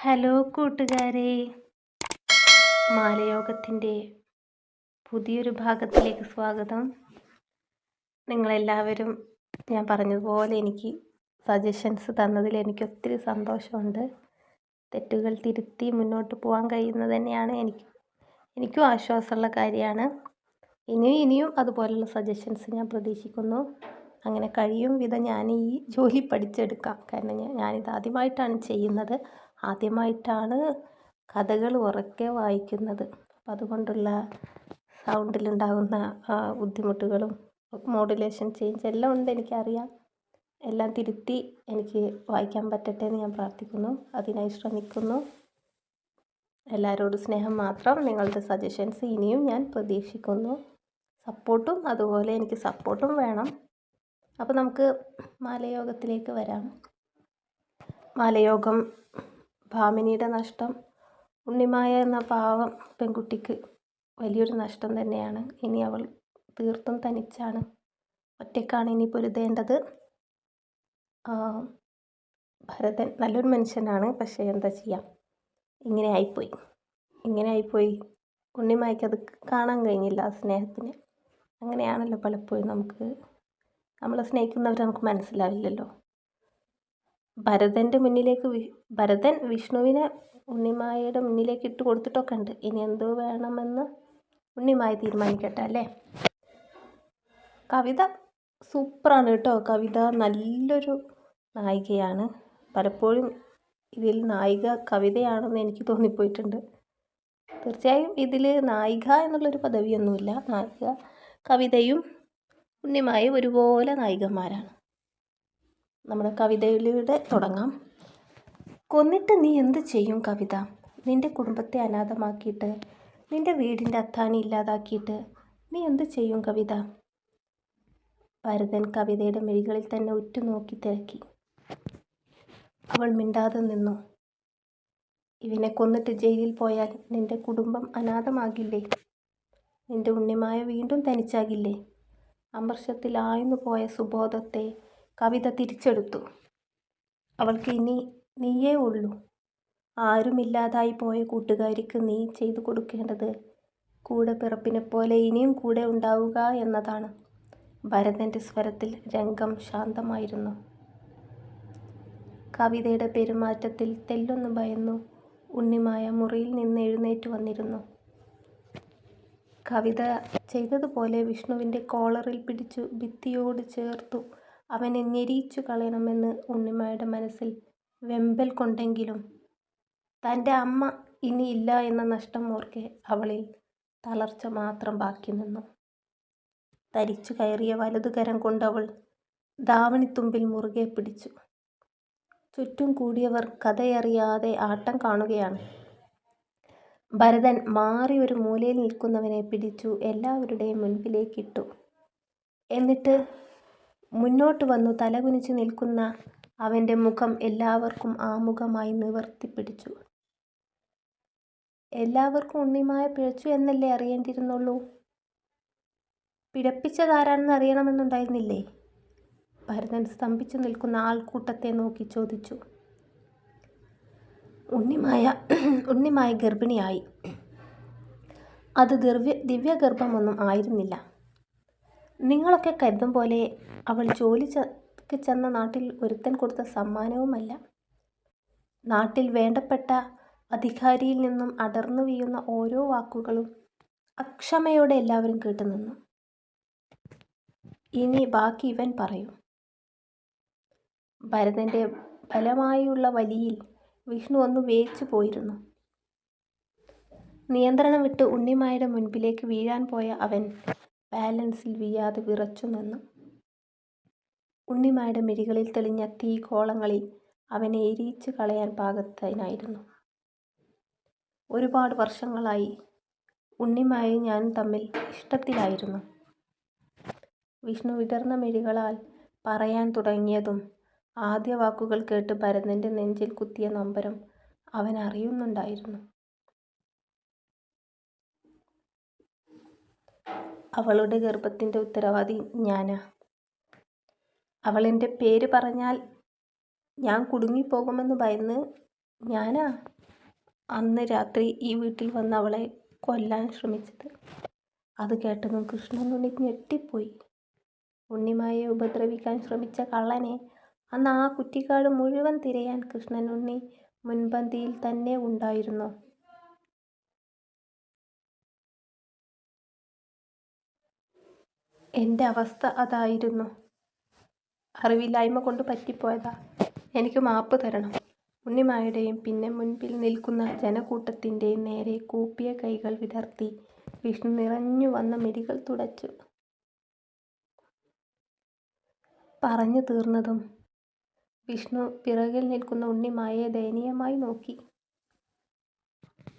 Hello കൂട്ടുകാരെ, മാലയോഗത്തിൻ്റെ പുതിയൊരു ഭാഗത്തിലേക്ക് സ്വാഗതം. നിങ്ങളെല്ലാവരും ഞാൻ പറഞ്ഞതുപോലെ എനിക്ക് സജഷൻസ് തന്നതിൽ എനിക്ക് ഒത്തിരി സന്തോഷമുണ്ട്. തെറ്റുകൾ തിരുത്തി മുന്നോട്ട് പോകാൻ കഴിയുന്നത് തന്നെയാണ് എനിക്കും ആശ്വാസമുള്ള കാര്യമാണ്. ഇനിയും അതുപോലുള്ള സജഷൻസ് ഞാൻ പ്രതീക്ഷിക്കുന്നു. അങ്ങനെ കഴിയും വിധം ഞാൻ ഈ ജോലി പഠിച്ചെടുക്കാം. കാരണം ഞാനിത് ആദ്യമായിട്ടാണ് ചെയ്യുന്നത്, ആദ്യമായിട്ടാണ് കഥകൾ ഉറക്കെ വായിക്കുന്നത്. അപ്പം അതുകൊണ്ടുള്ള സൗണ്ടിലുണ്ടാകുന്ന ബുദ്ധിമുട്ടുകളും മോഡുലേഷൻ ചേഞ്ച് എല്ലാം ഉണ്ട്, എനിക്കറിയാം. എല്ലാം തിരുത്തി എനിക്ക് വായിക്കാൻ പറ്റട്ടെ എന്ന് ഞാൻ പ്രാർത്ഥിക്കുന്നു. അതിനായി ശ്രമിക്കുന്നു. എല്ലാവരോടും സ്നേഹം മാത്രം. നിങ്ങളുടെ സജഷൻസ് ഇനിയും ഞാൻ പ്രതീക്ഷിക്കുന്നു. സപ്പോർട്ടും അതുപോലെ എനിക്ക് സപ്പോർട്ടും വേണം. അപ്പോൾ നമുക്ക് മാലയോഗത്തിലേക്ക് വരാം. മാലയോഗം ഭാമിനിയുടെ നഷ്ടം ഉണ്ണിമായ എന്ന പാവം പെൺകുട്ടിക്ക് വലിയൊരു നഷ്ടം തന്നെയാണ്. ഇനി അവൾ തീർത്തും തനിച്ചാണ്, ഒറ്റയ്ക്കാണ് ഇനി പൊരുതേണ്ടത്. ഭരതൻ നല്ലൊരു മനുഷ്യനാണ്, പക്ഷേ എന്താ ചെയ്യാം, ഇങ്ങനെ ആയിപ്പോയി. ഉണ്ണിമായ്ക്കത് കാണാൻ കഴിഞ്ഞില്ല ആ സ്നേഹത്തിന്. അങ്ങനെയാണല്ലോ പലപ്പോഴും നമ്മളെ സ്നേഹിക്കുന്നവർ നമുക്ക് മനസ്സിലാവില്ലല്ലോ. ഭരതൻ വിഷ്ണുവിനെ ഉണ്ണിമായയുടെ മുന്നിലേക്ക് ഇട്ട് കൊടുത്തിട്ടൊക്കെ ഉണ്ട്. ഇനി എന്ത് വേണമെന്ന് ഉണ്ണിമായ തീരുമാനിക്കട്ടെ അല്ലേ. കവിത സൂപ്പറാണ് കേട്ടോ. കവിത നല്ലൊരു നായികയാണ്. പലപ്പോഴും ഇതിൽ നായിക കവിതയാണെന്ന് എനിക്ക് തോന്നിപ്പോയിട്ടുണ്ട്. തീർച്ചയായും ഇതിൽ നായിക എന്നുള്ളൊരു പദവിയൊന്നുമില്ല. നായിക കവിതയും ഉണ്ണിമായും ഒരുപോലെ നായികന്മാരാണ്. നമ്മുടെ കവിതയിലൂടെ തുടങ്ങാം. കൊന്നിട്ട് നീ എന്ത് ചെയ്യും കവിത? നിൻ്റെ കുടുംബത്തെ അനാഥമാക്കിയിട്ട്, നിൻ്റെ വീടിൻ്റെ അത്താണി ഇല്ലാതാക്കിയിട്ട് നീ എന്ത് ചെയ്യും കവിത? ഭരതൻ കവിതയുടെ മിഴികളിൽ തന്നെ ഉറ്റുനോക്കി തിരക്കി. അവൾ മിണ്ടാതെ നിന്നു. ഇവനെ കൊന്നിട്ട് ജയിലിൽ പോയാൽ നിൻ്റെ കുടുംബം അനാഥമാകില്ലേ? നിൻ്റെ ഉണ്ണിമായ വീണ്ടും തനിച്ചാകില്ലേ? അമർഷത്തിൽ ആഴ്ന്നു പോയ സുബോധത്തെ കവിത തിരിച്ചെടുത്തു. അവൾക്ക് ഇനി നീയേ ഉള്ളൂ. ആരുമില്ലാതായി പോയ കൂട്ടുകാരിക്ക് നീ ചെയ്തു കൊടുക്കേണ്ടത് കൂടെ പിറപ്പിനെപ്പോലെ ഇനിയും കൂടെ ഉണ്ടാവുക എന്നതാണ്. ഭരതൻ്റെ സ്വരത്തിൽ രംഗം ശാന്തമായിരുന്നു. കവിതയുടെ പെരുമാറ്റത്തിൽ തെല്ലൊന്ന് ഭയന്നു ഉണ്ണിമായ മുറിയിൽ നിന്ന് എഴുന്നേറ്റ് വന്നിരുന്നു. കവിത ചെയ്തതുപോലെ വിഷ്ണുവിൻ്റെ കോളറിൽ പിടിച്ചു ഭിത്തിയോട് ചേർത്തു അവനെ ഞെരിച്ചു കളയണമെന്ന് ഉണ്ണിമായുടെ മനസ്സിൽ വെമ്പൽ കൊണ്ടെങ്കിലും തൻ്റെ അമ്മ ഇനി ഇല്ല എന്ന നഷ്ടം ഓർക്കെ അവളിൽ തളർച്ച മാത്രം ബാക്കി നിന്നു. തരിച്ചു കയറിയ വലതുകരം കൊണ്ടവൾ ധാവണിത്തുമ്പിൽ മുറുകെ പിടിച്ചു. ചുറ്റും കൂടിയവർ കഥയറിയാതെ ആട്ടം കാണുകയാണ്. ഭരതൻ മാറി ഒരു മൂലയിൽ നിൽക്കുന്നവനെ പിടിച്ചു എല്ലാവരുടെയും മുൻപിലേക്കിട്ടു. എന്നിട്ട് മുന്നോട്ട് വന്നു തലകുനിച്ച് നിൽക്കുന്ന അവൻ്റെ മുഖം എല്ലാവർക്കും ആമുഖമായി നിവർത്തിപ്പിടിച്ചു. എല്ലാവർക്കും ഉണ്ണിമായ പിഴച്ചു എന്നല്ലേ അറിയേണ്ടിയിരുന്നുള്ളൂ? പിഴപ്പിച്ചതാരാണെന്ന് അറിയണമെന്നുണ്ടായിരുന്നില്ലേ? ഭരതൻ സ്തംഭിച്ചു നിൽക്കുന്ന ആൾക്കൂട്ടത്തെ നോക്കി ചോദിച്ചു. ഉണ്ണിമായ ഗർഭിണിയായി. അത് ദിവ്യഗർഭമൊന്നും ആയിരുന്നില്ല. നിങ്ങളൊക്കെ കരുതും പോലെ അവൾ ജോലിക്ക് ചെന്ന നാട്ടിൽ ഒരുത്തൻ കൊടുത്ത സമ്മാനവുമല്ല. നാട്ടിൽ വേണ്ടപ്പെട്ട അധികാരിയിൽ നിന്നും അടർന്നു വീഴുന്ന ഓരോ വാക്കുകളും അക്ഷമയോടെ എല്ലാവരും കേട്ടുനിന്നു. ഇനി ബാക്കി ഇവൻ പറയും. ഭരതൻ്റെ ബലമായുള്ള വലിയിൽ വിഷ്ണു ഒന്ന് വേച്ചു പോയിരുന്നു. നിയന്ത്രണം വിട്ട് ഉണ്ണിമായുടെ മുൻപിലേക്ക് വീഴാൻ പോയ അവൻ ബാലൻസിൽ വീഴാതെ വിറച്ചു നിന്നു. ഉണ്ണിമായുടെ മിഴികളിൽ തെളിഞ്ഞ തീഗോളങ്ങളിൽ അവനെ എരിയിച്ചു കളയാൻ പാകത്തിനായിരുന്നു. ഒരുപാട് വർഷങ്ങളായി ഉണ്ണിമായും ഞാനും തമ്മിൽ ഇഷ്ടത്തിലായിരുന്നു. വിഷ്ണു വിടർന്ന മിഴികളാൽ പറയാൻ തുടങ്ങിയതും ആദ്യ വാക്കുകൾ കേട്ട് ഭരതൻ്റെ നെഞ്ചിൽ കുത്തിയ നൊമ്പരം അവൻ അറിയുന്നുണ്ടായിരുന്നു. അവളുടെ ഗർഭത്തിൻ്റെ ഉത്തരവാദി ഞാനാ. അവളെൻ്റെ പേര് പറഞ്ഞാൽ ഞാൻ കുടുങ്ങിപ്പോകുമെന്ന് ഭയന്ന് ഞാനാ അന്ന് രാത്രി ഈ വീട്ടിൽ വന്ന് അവളെ കൊല്ലാൻ ശ്രമിച്ചത്. അത് കേട്ടതും കൃഷ്ണനുണ്ണി ഞെട്ടിപ്പോയി. ഉണ്ണിമായെ ഉപദ്രവിക്കാൻ ശ്രമിച്ച കള്ളനെ അന്ന് ആ കുറ്റിക്കാട് മുഴുവൻ തിരയാൻ കൃഷ്ണനുണ്ണി മുൻപന്തിയിൽ തന്നെ ഉണ്ടായിരുന്നു. എൻ്റെ അവസ്ഥ അതായിരുന്നു. അറിവില്ലായ്മ കൊണ്ട് പറ്റിപ്പോയതാ. എനിക്ക് മാപ്പ് തരണം. ഉണ്ണിമായുടെയും പിന്നെ മുൻപിൽ നിൽക്കുന്ന ജനക്കൂട്ടത്തിൻ്റെയും നേരെ കൂപ്പിയ കൈകൾ വിടർത്തി വിഷ്ണു നിറഞ്ഞു വന്ന മിഴികൾ തുടച്ചു. പറഞ്ഞു തീർന്നതും വിഷ്ണു പിറകിൽ നിൽക്കുന്ന ഉണ്ണിമായെ ദയനീയമായി നോക്കി.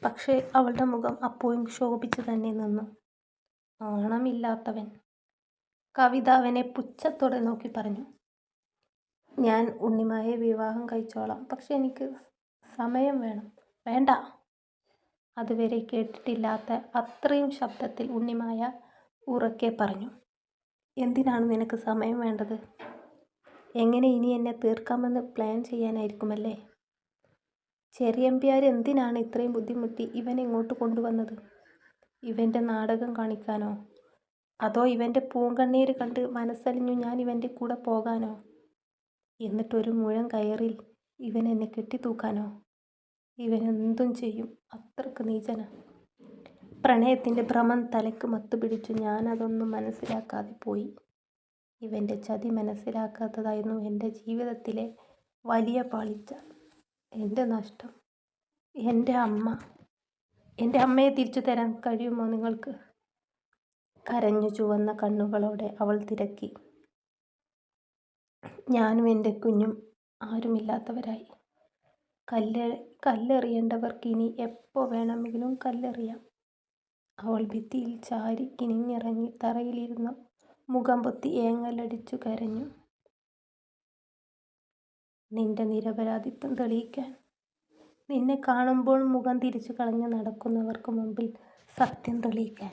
പക്ഷേ അവളുടെ മുഖം അപ്പോഴും ശോഭിച്ചു തന്നെ നിന്നു. നാണമില്ലാത്തവൻ. കവിത അവനെ പുച്ഛത്തോടെ നോക്കി പറഞ്ഞു, ഞാൻ ഉണ്ണിമായെ വിവാഹം കഴിച്ചോളാം. പക്ഷെ എനിക്ക് സമയം വേണം. വേണ്ട. അതുവരെ കേട്ടിട്ടില്ലാത്ത അത്രയും ശബ്ദത്തിൽ ഉണ്ണിമായ ഉറക്കെ പറഞ്ഞു. എന്തിനാണ് നിനക്ക് സമയം വേണ്ടത്? എങ്ങനെ ഇനി എന്നെ തീർക്കാമെന്ന് പ്ലാൻ ചെയ്യാനായിരിക്കുമല്ലേ? ചെറിയമ്പ്യാർ എന്തിനാണ് ഇത്രയും ബുദ്ധിമുട്ടി ഇവനെ ഇങ്ങോട്ട് കൊണ്ടുവന്നത്? ഇവൻ്റെ നാടകം കാണിക്കാനോ? അതോ ഇവൻ്റെ പൂങ്കണ്ണീര് കണ്ട് മനസ്സലിഞ്ഞു ഞാൻ ഇവൻ്റെ കൂടെ പോകാനോ? എന്നിട്ടൊരു മുഴം കയറിൽ ഇവൻ എന്നെ കെട്ടിത്തൂക്കാനോ? ഇവനെന്തും ചെയ്യും. അത്രക്ക് നീചന. പ്രണയത്തിൻ്റെ ഭ്രമം തലയ്ക്ക് മത്തുപിടിച്ചു. ഞാനതൊന്നും മനസ്സിലാക്കാതെ പോയി. ഇവൻ്റെ ചതി മനസ്സിലാക്കാത്തതായിരുന്നു എൻ്റെ ജീവിതത്തിലെ വലിയ പാളിച്ച. എൻ്റെ നഷ്ടം. എൻ്റെ അമ്മയെ തിരിച്ചു തരാൻ കഴിയുമോ നിങ്ങൾക്ക്? കരഞ്ഞു ചുവന്ന കണ്ണുകളോടെ അവൾ തിരക്കി. ഞാനും എൻ്റെ കുഞ്ഞും ആരുമില്ലാത്തവരായി. കല്ലെറിയേണ്ടവർക്ക് ഇനി എപ്പോൾ വേണമെങ്കിലും കല്ലെറിയാം. അവൾ ഭിത്തിയിൽ ചാരി കിനിഞ്ഞിറങ്ങി തറയിലിരുന്നു മുഖം പൊത്തി ഏങ്ങലടിച്ചു കരഞ്ഞു. നിന്റെ നിരപരാധിത്വം തെളിയിക്കാൻ. നിന്നെ കാണുമ്പോൾ മുഖം തിരിച്ചു കളഞ്ഞ് നടക്കുന്നവർക്ക് മുമ്പിൽ സത്യം തെളിയിക്കാൻ.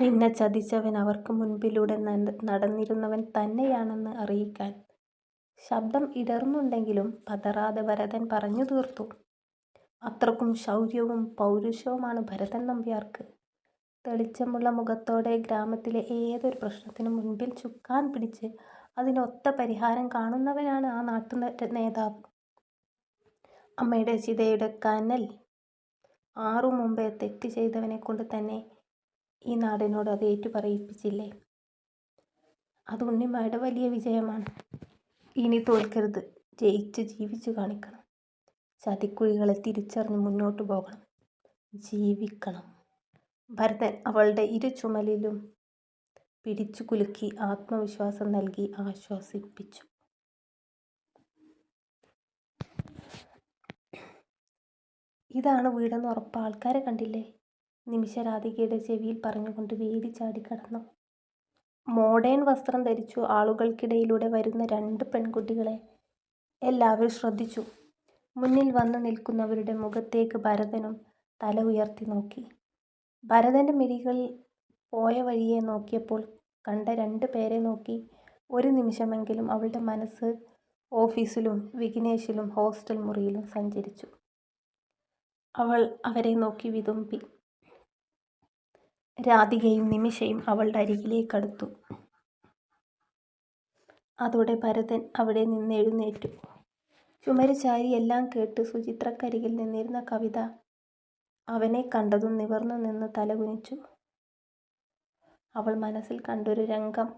നിന്നെ ചതിച്ചവൻ അവർക്ക് മുൻപിലൂടെ നടന്നിരുന്നവൻ തന്നെയാണെന്ന് അറിയിക്കാൻ. ശബ്ദം ഇടർന്നുണ്ടെങ്കിലും പതറാതെ ഭരതൻ പറഞ്ഞു തീർത്തു. അത്രക്കും ശൗര്യവും പൗരുഷവുമാണ് ഭരതൻ നമ്പ്യാർക്ക്. തെളിച്ചമുള്ള മുഖത്തോടെ ഗ്രാമത്തിലെ ഏതൊരു പ്രശ്നത്തിനും മുൻപിൽ ചുക്കാൻ പിടിച്ച് അതിനൊത്ത പരിഹാരം കാണുന്നവനാണ് ആ നാട്ടു നേതാവ്. അമ്മയുടെ ചിതയുടെ കനൽ ആറും മുമ്പേ തെറ്റ് ചെയ്തവനെ കൊണ്ട് തന്നെ ഈ നാടിനോട് അത് ഏറ്റുപറയിപ്പിച്ചില്ലേ? അത് ഉണ്ണിമായുടെ വലിയ വിജയമാണ്. ഇനി തോൽക്കരുത്. ജയിച്ച് ജീവിച്ചു കാണിക്കണം. ചതിക്കുഴികളെ തിരിച്ചറിഞ്ഞ് മുന്നോട്ട് പോകണം. ജീവിക്കണം. ഭരതൻ അവളുടെ ഇരു ചുമലിലും പിടിച്ചു കുലുക്കി ആത്മവിശ്വാസം നൽകി ആശ്വസിപ്പിച്ചു. ഇതാണ് വീടെന്ന് ഉറപ്പ്. ആൾക്കാരെ കണ്ടില്ലേ? നിമിഷ രാധികയുടെ ചെവിയിൽ പറഞ്ഞുകൊണ്ട് വേലി ചാടിക്കടന്നു. മോഡേൺ വസ്ത്രം ധരിച്ചു ആളുകൾക്കിടയിലൂടെ വരുന്ന രണ്ട് പെൺകുട്ടികളെ എല്ലാവരും ശ്രദ്ധിച്ചു. മുന്നിൽ വന്നു നിൽക്കുന്നവരുടെ മുഖത്തേക്ക് ഭരതനും തല ഉയർത്തി നോക്കി. ഭരതൻ്റെ മിഴികൾ പോയ വഴിയെ നോക്കിയപ്പോൾ കണ്ട 2 പേരെ നോക്കി ഒരു നിമിഷമെങ്കിലും അവളുടെ മനസ്സ് ഓഫീസിലും വിഘ്നേഷിലും ഹോസ്റ്റൽ മുറിയിലും സഞ്ചരിച്ചു. അവൾ അവരെ നോക്കി വിതുമ്പി. രാധികയും നിമിഷയും അവളുടെ അരികിലേക്കടുത്തു. അതോടെ ഭരതൻ അവിടെ നിന്ന് എഴുന്നേറ്റു. ചുമര് ചാരി എല്ലാം കേട്ട് സുചിത്രക്കരികിൽ നിന്നിരുന്ന കവിത അവനെ കണ്ടതും നിവർന്നു നിന്ന് തലകുനിച്ചു. അവൾ മനസ്സിൽ കണ്ടൊരു രംഗം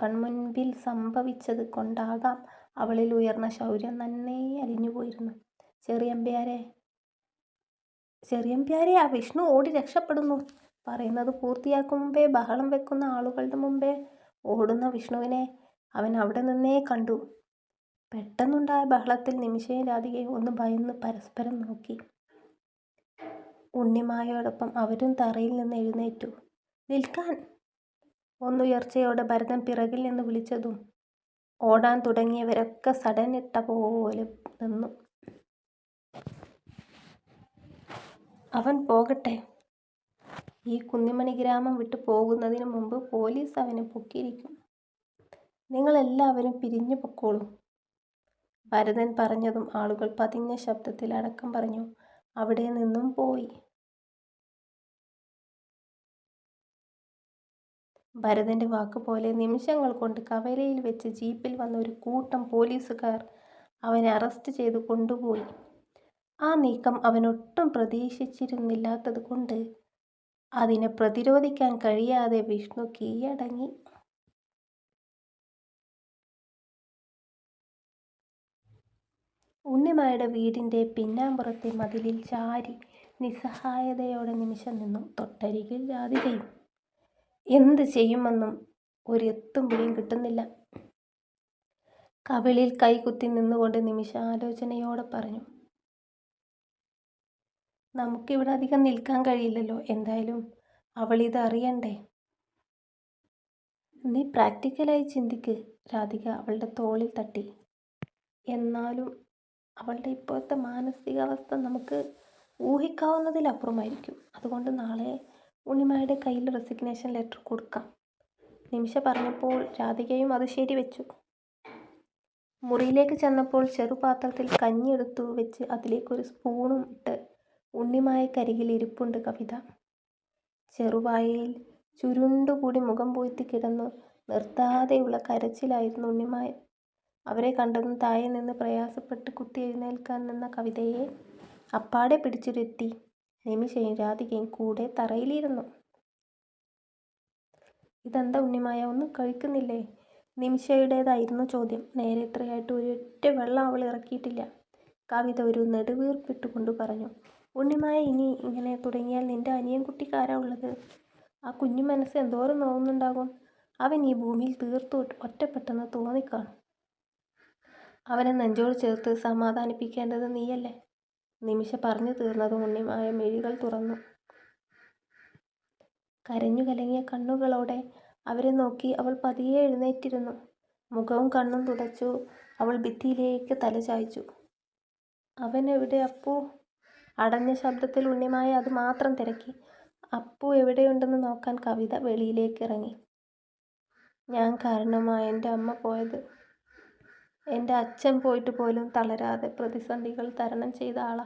കൺമുൻപിൽ സംഭവിച്ചത് കൊണ്ടാകാം അവളിൽ ഉയർന്ന ശൗര്യം നന്നേ അലിഞ്ഞുപോയിരുന്നു. ചെറിയമ്പ്യാരെ ആ വിഷ്ണു ഓടി രക്ഷപ്പെടുന്നു. പറയുന്നത് പൂർത്തിയാക്കും മുമ്പേ ബഹളം വെക്കുന്ന ആളുകളുടെ മുമ്പേ ഓടുന്ന വിഷ്ണുവിനെ അവൻ അവിടെ നിന്നേ കണ്ടു. പെട്ടെന്നുണ്ടായ ബഹളത്തിൽ നിമിഷയും രാധികയും ഒന്ന് ഭയന്ന് പരസ്പരം നോക്കി. ഉണ്ണിമായോടൊപ്പം അവരും തറയിൽ നിന്ന് എഴുന്നേറ്റു. നിൽക്കാൻ! ഒന്നുയർച്ചയോടെ ഭരതൻ പിറകിൽ നിന്ന് വിളിച്ചതും ഓടാൻ തുടങ്ങിയവരൊക്കെ സടനിട്ട പോലെ നിന്നു. അവൻ പോകട്ടെ. ഈ കുന്നിമണി ഗ്രാമം വിട്ടു പോകുന്നതിന് മുമ്പ് പോലീസ് അവനെ പൊക്കിയിരിക്കും. നിങ്ങളെല്ലാവരും പിരിഞ്ഞു പൊക്കോളൂ. ഭരതൻ പറഞ്ഞതും ആളുകൾ പതിഞ്ഞ ശബ്ദത്തിൽ അടക്കം പറഞ്ഞു. അവിടെ നിന്നും പോയി. ഭരതന്റെ വാക്കുപോലെ നിമിഷങ്ങൾ കൊണ്ട് കവലയിൽ വെച്ച് ജീപ്പിൽ വന്ന ഒരു കൂട്ടം പോലീസുകാർ അവനെ അറസ്റ്റ് ചെയ്ത് കൊണ്ടുപോയി. ആ നീക്കം അവനൊട്ടും പ്രതീക്ഷിച്ചിരുന്നില്ലാത്തത് കൊണ്ട് അതിനെ പ്രതിരോധിക്കാൻ കഴിയാതെ വിഷ്ണു കീഴടങ്ങി. ഉണ്ണിമായുടെ വീടിന്റെ പിന്നാമ്പുറത്തെ മതിലിൽ ചാരി നിസ്സഹായതയോടെ നിമിഷം നിന്നു. തൊട്ടരികിൽ രാധികയും. എന്ത് ചെയ്യുമെന്നും ഒരു എത്തും പിടിയും കിട്ടുന്നില്ല. കവിളിൽ കൈകുത്തി നിന്നുകൊണ്ട് നിമിഷ ആലോചനയോടെ പറഞ്ഞു. നമുക്കിവിടെ അധികം നിൽക്കാൻ കഴിയില്ലല്ലോ. എന്തായാലും അവളിത് അറിയണ്ടേ. നീ പ്രാക്ടിക്കലായി ചിന്തിക്ക്. രാധിക അവളുടെ തോളിൽ തട്ടി. എന്നാലും അവളുടെ ഇപ്പോഴത്തെ മാനസികാവസ്ഥ നമുക്ക് ഊഹിക്കാവുന്നതിലപ്പുറമായിരിക്കും. അതുകൊണ്ട് നാളെ ഉണ്ണിമായുടെ കയ്യിൽ റെസിഗ്നേഷൻ ലെറ്റർ കൊടുക്കാം. നിമിഷ പറഞ്ഞപ്പോൾ രാധികയും അത് ശരിവെച്ചു. മുറിയിലേക്ക് ചെന്നപ്പോൾ ചെറുപാത്രത്തിൽ കഞ്ഞി എടുത്തു വെച്ച് അതിലേക്കൊരു സ്പൂണും ഇട്ട് ഉണ്ണിമായക്കരികിൽ ഇരിപ്പുണ്ട് കവിത. ചെറുവായയിൽ ചുരുണ്ടുകൂടി മുഖം പൂഴ്ത്തി കിടന്നു നിർത്താതെയുള്ള കരച്ചിലായിരുന്നു ഉണ്ണിമായ. അവരെ കണ്ടതും താഴെ നിന്ന് പ്രയാസപ്പെട്ട് കുത്തി എഴുന്നേൽക്കാൻ നിന്ന കവിതയെ അപ്പാടെ പിടിച്ചിരുത്തി നിമിഷയും രാധികയും കൂടെ തറയിലിരുന്നു. ഇതെന്താ ഉണ്ണിമായ, ഒന്നും കഴിക്കുന്നില്ലേ? നിമിഷയുടേതായിരുന്നു ചോദ്യം. നേരെ ഇത്രയായിട്ട് ഒരൊറ്റ വെള്ളം അവൾ ഇറക്കിയിട്ടില്ല. കവിത ഒരു നെടുവീർപ്പിട്ടുകൊണ്ട് പറഞ്ഞു. ഉണ്ണിമായ, ഇനി ഇങ്ങനെ തുടങ്ങിയാൽ നിന്റെ അനിയൻകുട്ടിക്കാരാ ഉള്ളത്? ആ കുഞ്ഞു മനസ്സ് എന്തോരം നോവുന്നുണ്ടാകും. അവൻ ഈ ഭൂമിയിൽ തീർത്തു ഒറ്റപ്പെട്ടെന്ന് തോന്നിക്കാണും. അവനെ നെഞ്ചോട് ചേർത്ത് സമാധാനിപ്പിക്കേണ്ടത് നീയല്ലേ? നിമിഷ പറഞ്ഞു തീർന്നതും ഉണ്ണിമായ മിഴികൾ തുറന്നു. കരഞ്ഞു കലങ്ങിയ കണ്ണുകളോടെ അവരെ നോക്കി അവൾ പതിയെ എഴുന്നേറ്റിരുന്നു. മുഖവും കണ്ണും തുടച്ചു അവൾ ഭിത്തിയിലേക്ക് തല ചായ്ച്ചു. അവൻ എവിടെ അപ്പു? അടഞ്ഞ ശബ്ദത്തിൽ ഉണ്ണിമായ അത് മാത്രം തിരക്കി. അപ്പു എവിടെയുണ്ടെന്ന് നോക്കാൻ കവിത വെളിയിലേക്ക് ഇറങ്ങി. ഞാൻ കാരണമാണ് എൻ്റെ അമ്മ പോയത്. എൻ്റെ അച്ഛൻ പോയിട്ട് പോലും തളരാതെ പ്രതിസന്ധികൾ തരണം ചെയ്ത ആളാ.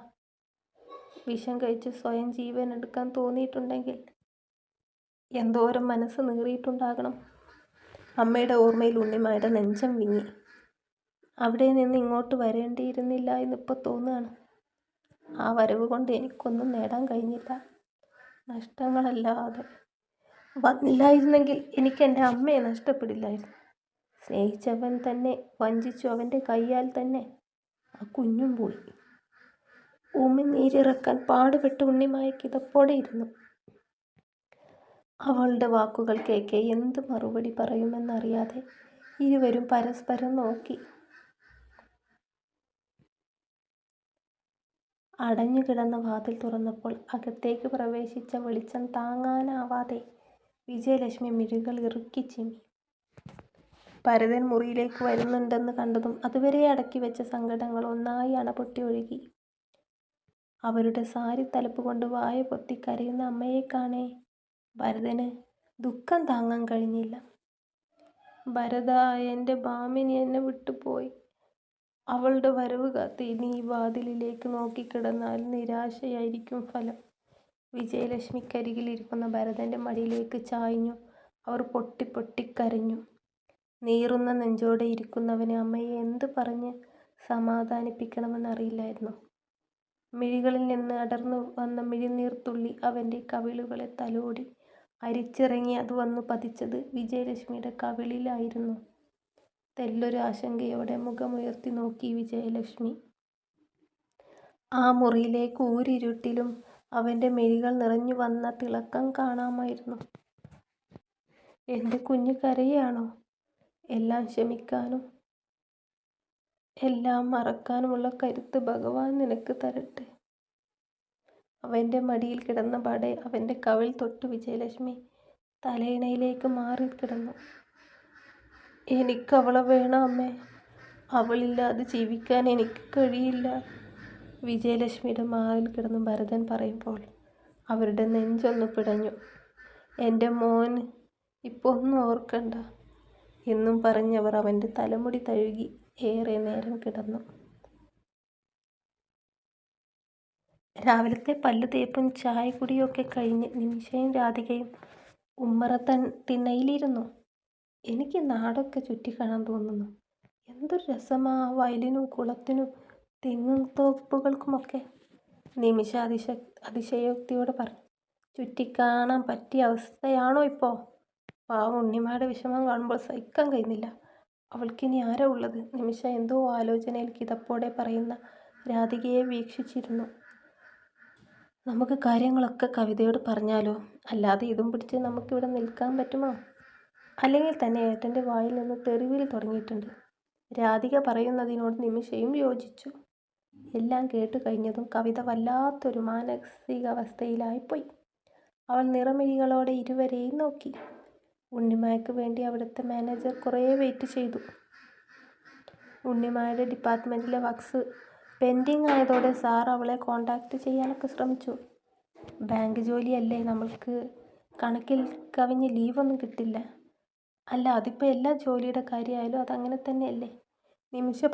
വിഷം കഴിച്ച് സ്വയം ജീവൻ എടുക്കാൻ തോന്നിയിട്ടുണ്ടെങ്കിൽ എന്തോരം മനസ്സ് നീറിയിട്ടുണ്ടാകണം. അമ്മയുടെ ഓർമ്മയിൽ ഉണ്ണിമായുടെ നെഞ്ചം വിങ്ങി. അവിടെ നിന്ന് ഇങ്ങോട്ട് വരേണ്ടിയിരുന്നില്ല എന്നിപ്പോൾ തോന്നുകയാണ്. ആ വരവ് കൊണ്ട് എനിക്കൊന്നും നേടാൻ കഴിഞ്ഞില്ല. നഷ്ടങ്ങളല്ലാതെ. വന്നില്ലായിരുന്നെങ്കിൽ എനിക്ക് എൻ്റെ അമ്മയെ നഷ്ടപ്പെടില്ലായിരുന്നു. സ്നേഹിച്ചവൻ തന്നെ വഞ്ചിച്ചു. അവൻ്റെ കയ്യാൽ തന്നെ ആ കുഞ്ഞും പോയി. ഉമിനീരിറക്കാൻ പാടുപെട്ട് ഉണ്ണിമായ കിതപ്പോടെ ഇരുന്നു. അവളുടെ വാക്കുകൾ കേൾക്കെ എന്ത് മറുപടി പറയുമെന്നറിയാതെ ഇരുവരും പരസ്പരം നോക്കി. അടഞ്ഞുകിടന്ന വാതിൽ തുറന്നപ്പോൾ അകത്തേക്ക് പ്രവേശിച്ച വെളിച്ചം താങ്ങാനാവാതെ വിജയലക്ഷ്മി മിഴികൾ ഇറുക്കി ചിമ്മി. ഭരതൻ മുറിയിലേക്ക് വരുന്നുണ്ടെന്ന് കണ്ടതും അതുവരെ അടക്കി വെച്ച സങ്കടങ്ങൾ ഒന്നായി അണപൊട്ടി ഒഴുകി. അവരുടെ സാരി തലപ്പ് കൊണ്ട് വായ പൊത്തി കരയുന്ന അമ്മയെ കാണേ ഭരതന് ദുഃഖം താങ്ങാൻ കഴിഞ്ഞില്ല. ഭരത, എൻ്റെ ഭാമിനി എന്നെ വിട്ടുപോയി. അവളുടെ വരവ് കാത്ത് ഇനി ഈ വാതിലിലേക്ക് നോക്കിക്കിടന്നാൽ നിരാശയായിരിക്കും ഫലം. വിജയലക്ഷ്മിക്കരികിൽ ഇരിക്കുന്ന ഭരതൻ്റെ മടിയിലേക്ക് ചായ്ഞ്ഞു അവർ പൊട്ടി പൊട്ടിക്കരഞ്ഞു. നീറുന്ന നെഞ്ചോടെ ഇരിക്കുന്നവന് അമ്മയെ എന്ത് പറഞ്ഞ് സമാധാനിപ്പിക്കണമെന്നറിയില്ലായിരുന്നു. മിഴികളിൽ നിന്ന് അടർന്നു വന്ന മിഴിനീർത്തുള്ളി അവൻ്റെ കവിളുകളെ തലോടി അരിച്ചിറങ്ങി. അത് വന്നു പതിച്ചത് വിജയലക്ഷ്മിയുടെ കവിളിലായിരുന്നു. തെല്ലൊരു ആശങ്കയോടെ മുഖമുയർത്തി നോക്കി വിജയലക്ഷ്മി. ആ മുറിയിലെ കൂരിരുട്ടിലും അവൻ്റെ മിഴികൾ നിറഞ്ഞു വന്ന തിളക്കം കാണാമായിരുന്നു. എൻ്റെ കുഞ്ഞ് കരയാണോ? എല്ലാം ക്ഷമിക്കാനും എല്ലാം മറക്കാനുമുള്ള കരുത്ത് ഭഗവാൻ നിനക്ക് തരട്ടെ. അവൻ്റെ മടിയിൽ കിടന്ന പാടെ അവൻ്റെ കവിൾ തൊട്ടു വിജയലക്ഷ്മി തലയിണയിലേക്ക് മാറി കിടന്നു. എനിക്കവളെ വേണം അമ്മേ. അവളില്ലാതെ ജീവിക്കാൻ എനിക്ക് കഴിയില്ല. വിജയലക്ഷ്മിയുടെ മാറിൽ കിടന്നു ഭരതൻ പറയുമ്പോൾ അവരുടെ നെഞ്ചൊന്ന് പിടഞ്ഞു. എൻ്റെ മോന് ഇപ്പോൾ ഒന്നും ഓർക്കണ്ട എന്നും പറഞ്ഞവർ അവൻ്റെ തലമുടി തഴുകി. ഏറെ നേരം കിടന്നു. രാവിലത്തെ പല്ല് തേപ്പും ചായ കുടിയൊക്കെ കഴിഞ്ഞ് നിമിഷയും രാധികയും ഉമ്മറ തിണ്ണയിലിരുന്നു. എനിക്ക് നാടൊക്കെ ചുറ്റിക്കാണാൻ തോന്നുന്നു. എന്തൊരു രസമാ വയലിനും കുളത്തിനും തെങ്ങും തോപ്പുകൾക്കുമൊക്കെ, നിമിഷ അതിശയോക്തിയോടെ പറഞ്ഞു. ചുറ്റിക്കാണാൻ പറ്റിയ അവസ്ഥയാണോ ഇപ്പോൾ? പാവം ഉണ്ണിമായുടെ വിഷമം കാണുമ്പോൾ സഹിക്കാൻ കഴിയുന്നില്ല. അവൾക്കിനി ആരാ ഉള്ളത്? നിമിഷ എന്തോ ആലോചനയിൽ കിതപ്പോടെ പറയുന്ന രാധികയെ വീക്ഷിച്ചിരുന്നു. നമുക്ക് കാര്യങ്ങളൊക്കെ കവിതയോട് പറഞ്ഞാലോ? അല്ലാതെ ഇതും പിടിച്ച് നമുക്കിവിടെ നിൽക്കാൻ പറ്റുമോ? അല്ലെങ്കിൽ തന്നെ ഏട്ടൻ്റെ വായിൽ നിന്ന് തെറിവിൽ തുടങ്ങിയിട്ടുണ്ട്. രാധിക പറയുന്നതിനോട് നിമിഷയും യോജിച്ചു. എല്ലാം കേട്ടു കഴിഞ്ഞതും കവിത വല്ലാത്തൊരു മാനസികാവസ്ഥയിലായിപ്പോയി. അവൾ നിറമിഴികളോടെ ഇരുവരെയും നോക്കി. ഉണ്ണിമായ്ക്ക് വേണ്ടി അവിടുത്തെ മാനേജർ കുറേ വെയിറ്റ് ചെയ്തു. ഉണ്ണിമായുടെ ഡിപ്പാർട്ട്മെൻറ്റിലെ വർക്ക്സ് പെൻഡിങ് ആയതോടെ സാർ അവളെ കോണ്ടാക്ട് ചെയ്യാനൊക്കെ ശ്രമിച്ചു. ബാങ്ക് ജോലിയല്ലേ, നമ്മൾക്ക് കണക്കിൽ കവിഞ്ഞ് ലീവൊന്നും കിട്ടില്ല. അല്ല, അതിപ്പോൾ എല്ലാ ജോലിയുടെ കാര്യമായാലും അതങ്ങനെ തന്നെയല്ലേ? നിമിഷ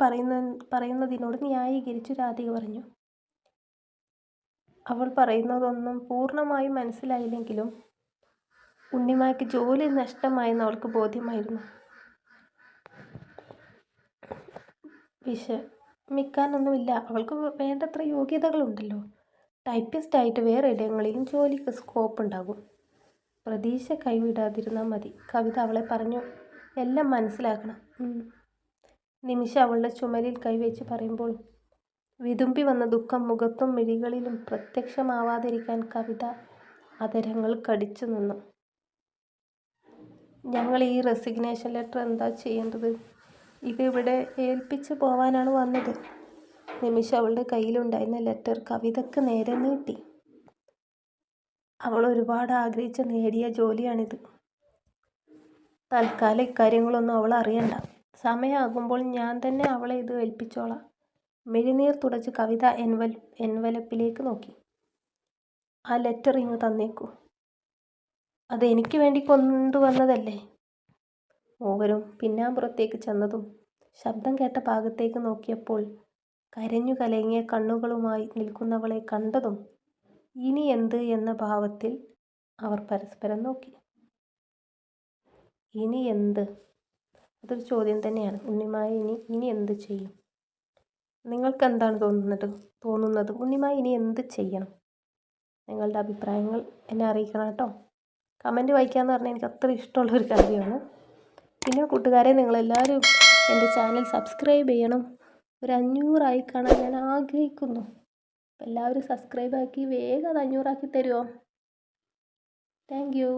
പറയുന്നതിനോട് ന്യായീകരിച്ചു രാധിക പറഞ്ഞു. അവൾ പറയുന്നതൊന്നും പൂർണ്ണമായും മനസ്സിലായില്ലെങ്കിലും ഉണ്ണിമായ്ക്ക് ജോലി നഷ്ടമായെന്ന് അവൾക്ക് ബോധ്യമായിരുന്നു. വിഷമിക്കാനൊന്നുമില്ല, അവൾക്ക് വേണ്ടത്ര യോഗ്യതകളുണ്ടല്ലോ. ടൈപ്പിസ്റ്റായിട്ട് വേറെ ഇടങ്ങളിലും ജോലിക്ക് സ്കോപ്പ് ഉണ്ടാകും. പ്രതീക്ഷ കൈവിടാതിരുന്നാൽ മതി. കവിത അവളെ പറഞ്ഞു. എല്ലാം മനസ്സിലാക്കണം. നിമിഷ അവളുടെ ചുമലിൽ കൈവച്ച് പറയുമ്പോൾ വിതുമ്പി വന്ന ദുഃഖം മുഖത്തും മിഴികളിലും പ്രത്യക്ഷമാവാതിരിക്കാൻ കവിത അതരങ്ങൾ കടിച്ചു നിന്നു. ഞങ്ങൾ ഈ റെസിഗ്നേഷൻ ലെറ്റർ എന്താ ചെയ്യേണ്ടത്? ഇത് ഇവിടെ ഏൽപ്പിച്ച് പോവാനാണ് വന്നത്. നിമിഷ അവളുടെ കയ്യിലുണ്ടായിരുന്ന ലെറ്റർ കവിതയ്ക്ക് നേരെ നീട്ടി. അവൾ ഒരുപാട് ആഗ്രഹിച്ച് നേടിയ ജോലിയാണിത്. തൽക്കാലം ഇക്കാര്യങ്ങളൊന്നും അവൾ അറിയണ്ട. സമയമാകുമ്പോൾ ഞാൻ തന്നെ അവളെ ഇത് ഏൽപ്പിച്ചോളാം. മിഴിനീർ തുടച്ച് കവിത എൻവലപ്പിലേക്ക് നോക്കി. ആ ലെറ്റർ ഇങ്ങ് തന്നേക്കൂ. അത് എനിക്ക് വേണ്ടി കൊണ്ടുവന്നതല്ലേ? മൂവരും പിന്നാമ്പുറത്തേക്ക് ചെന്നതും ശബ്ദം കേട്ട ഭാഗത്തേക്ക് നോക്കിയപ്പോൾ കരഞ്ഞു കലങ്ങിയ കണ്ണുകളുമായി നിൽക്കുന്നവളെ കണ്ടതും ഇനി എന്ത് എന്ന ഭാവത്തിൽ അവർ പരസ്പരം നോക്കി. ഇനി എന്ത്? അതൊരു ചോദ്യം തന്നെയാണ്. ഉണ്ണിമായ ഇനി എന്ത് ചെയ്യും? നിങ്ങൾക്ക് എന്താണ് തോന്നുന്നത്? ഉണ്ണിമായ ഇനി എന്ത് ചെയ്യണം? നിങ്ങളുടെ അഭിപ്രായങ്ങൾ എന്നെ അറിയിക്കണം കേട്ടോ. കമൻറ്റ് വായിക്കാമെന്ന് പറഞ്ഞാൽ എനിക്ക് അത്ര ഇഷ്ടമുള്ളൊരു കാര്യമാണ്. പിന്നെ കൂട്ടുകാരെ, നിങ്ങളെല്ലാവരും എൻ്റെ ചാനൽ സബ്സ്ക്രൈബ് ചെയ്യണം. ഒരു 500 കാണാൻ ഞാൻ ആഗ്രഹിക്കുന്നു. എല്ലാവരും സബ്സ്ക്രൈബ് ആക്കി വേഗം അത് 500 തരുമോ? Thank you.